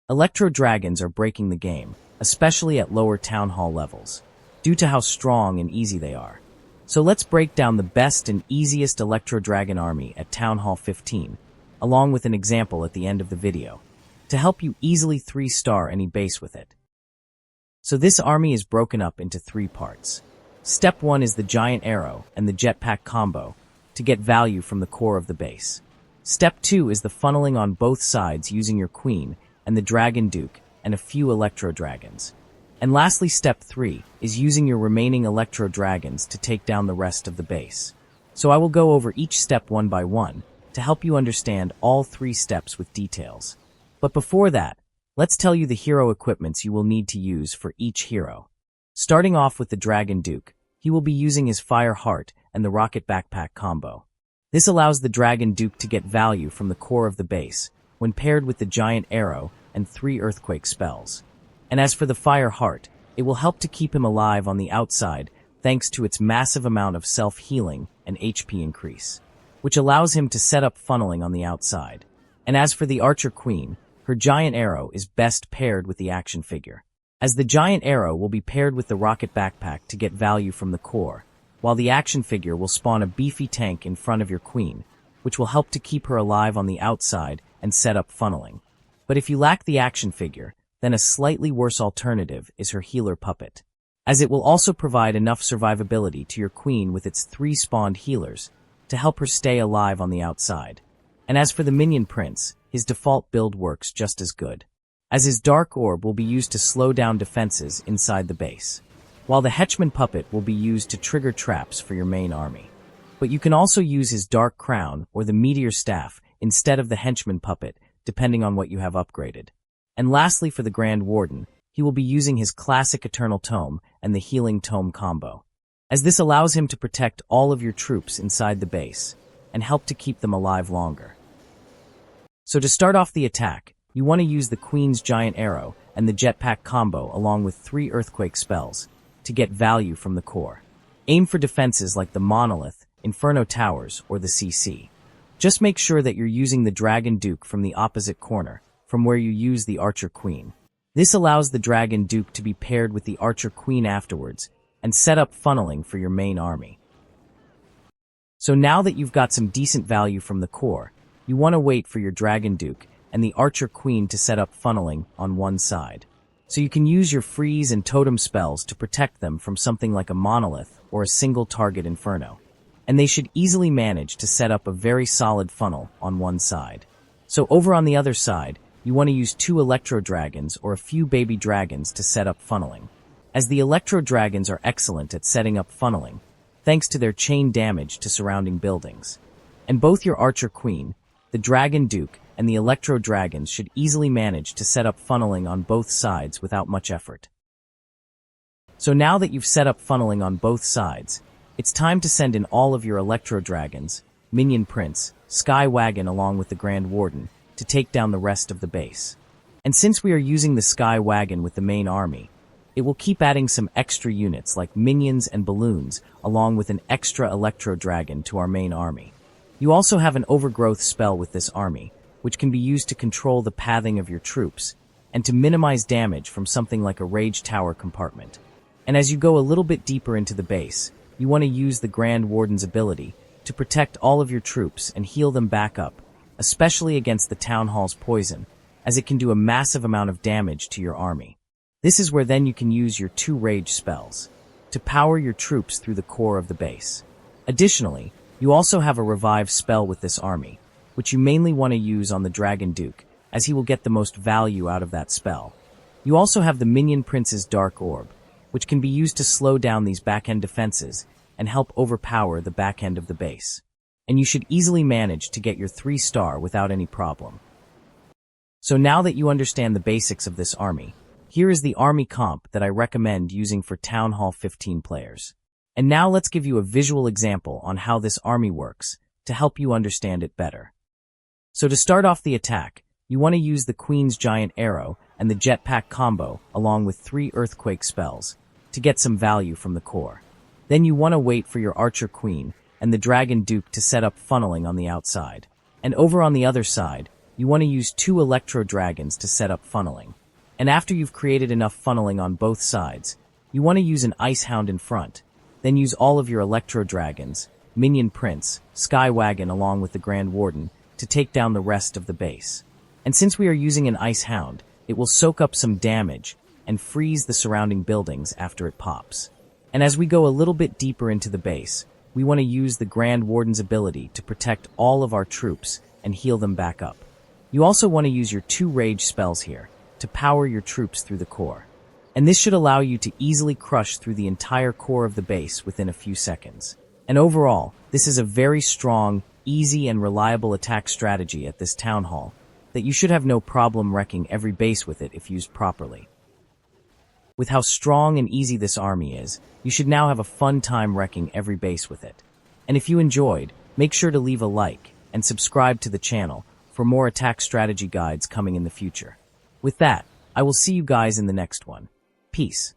Electro Dragons are breaking the game, especially at lower town hall levels, due to how strong and easy they are. So let's break down the best and easiest Electro Dragon army at Town Hall 15, along with an example at the end of the video, to help you easily 3-star any base with it. So this army is broken up into 3 parts. Step 1 is the Giant Arrow and the Jetpack combo, to get value from the core of the base. Step 2 is the funneling on both sides using your Queen and the Dragon Duke and a few Electro Dragons. And lastly, Step 3 is using your remaining Electro Dragons to take down the rest of the base. So I will go over each step one by one to help you understand all 3 steps with details. But before that, let's tell you the hero equipments you will need to use for each hero. Starting off with the Dragon Duke, he will be using his Fire Heart and the Rocket Backpack combo. This allows the Dragon Duke to get value from the core of the base when paired with the Giant Arrow and 3 Earthquake spells. And as for the Fire Heart, it will help to keep him alive on the outside thanks to its massive amount of self-healing and HP increase, which allows him to set up funneling on the outside. And as for the Archer Queen, her Giant Arrow is best paired with the action figure, as the Giant Arrow will be paired with the Rocket Backpack to get value from the core, while the action figure will spawn a beefy tank in front of your Queen, which will help to keep her alive on the outside and set up funneling. But if you lack the action figure, then a slightly worse alternative is her Healer Puppet, as it will also provide enough survivability to your Queen with its 3 spawned healers to help her stay alive on the outside. And as for the Minion Prince, his default build works just as good, as his Dark Orb will be used to slow down defenses inside the base, while the Henchman Puppet will be used to trigger traps for your main army. But you can also use his Dark Crown or the Meteor Staff instead of the Henchman Puppet, depending on what you have upgraded. And lastly, for the Grand Warden, he will be using his classic Eternal Tome and the Healing Tome combo, as this allows him to protect all of your troops inside the base and help to keep them alive longer. So to start off the attack, you want to use the Queen's Giant Arrow and the Jetpack combo along with 3 Earthquake spells to get value from the core. Aim for defenses like the Monolith, Inferno Towers, or the CC. Just make sure that you're using the Dragon Duke from the opposite corner, from where you use the Archer Queen. This allows the Dragon Duke to be paired with the Archer Queen afterwards and set up funneling for your main army. So now that you've got some decent value from the core, you want to wait for your Dragon Duke and the Archer Queen to set up funneling on one side. So you can use your freeze and totem spells to protect them from something like a Monolith or a single target Inferno. And they should easily manage to set up a very solid funnel on one side. So over on the other side, you want to use 2 Electro Dragons or a few baby dragons to set up funneling, as the Electro Dragons are excellent at setting up funneling, thanks to their chain damage to surrounding buildings. And both your Archer Queen, the Dragon Duke, and the Electro Dragons should easily manage to set up funneling on both sides without much effort. So now that you've set up funneling on both sides, it's time to send in all of your Electro Dragons, Minion Prince, Sky Wagon along with the Grand Warden, to take down the rest of the base. And since we are using the Sky Wagon with the main army, it will keep adding some extra units like minions and balloons along with an extra Electro Dragon to our main army. You also have an Overgrowth spell with this army, which can be used to control the pathing of your troops and to minimize damage from something like a Rage Tower compartment. And as you go a little bit deeper into the base, you want to use the Grand Warden's ability to protect all of your troops and heal them back up, especially against the Town Hall's poison, as it can do a massive amount of damage to your army. This is where then you can use your 2 Rage spells to power your troops through the core of the base. Additionally, you also have a Revive spell with this army, which you mainly want to use on the Dragon Duke, as he will get the most value out of that spell. You also have the Minion Prince's Dark Orb, which can be used to slow down these back-end defenses and help overpower the back end of the base. And you should easily manage to get your 3-star without any problem. So now that you understand the basics of this army, here is the army comp that I recommend using for Town Hall 15 players. And now let's give you a visual example on how this army works to help you understand it better. So to start off the attack, you want to use the Queen's Giant Arrow and the Jetpack combo along with 3 Earthquake spells to get some value from the core. Then you want to wait for your Archer Queen and the Dragon Duke to set up funneling on the outside. And over on the other side, you want to use 2 Electro Dragons to set up funneling. And after you've created enough funneling on both sides, you want to use an Ice Hound in front. Then use all of your Electro Dragons, Minion Prince, Sky Wagon along with the Grand Warden to take down the rest of the base. And since we are using an Ice Hound, it will soak up some damage and freeze the surrounding buildings after it pops. And as we go a little bit deeper into the base, we want to use the Grand Warden's ability to protect all of our troops and heal them back up. You also want to use your 2 rage spells here to power your troops through the core. And this should allow you to easily crush through the entire core of the base within a few seconds. And overall, this is a very strong, easy, and reliable attack strategy at this town hall that you should have no problem wrecking every base with it if used properly. With how strong and easy this army is, you should now have a fun time wrecking every base with it. And if you enjoyed, make sure to leave a like and subscribe to the channel for more attack strategy guides coming in the future. With that, I will see you guys in the next one. Peace.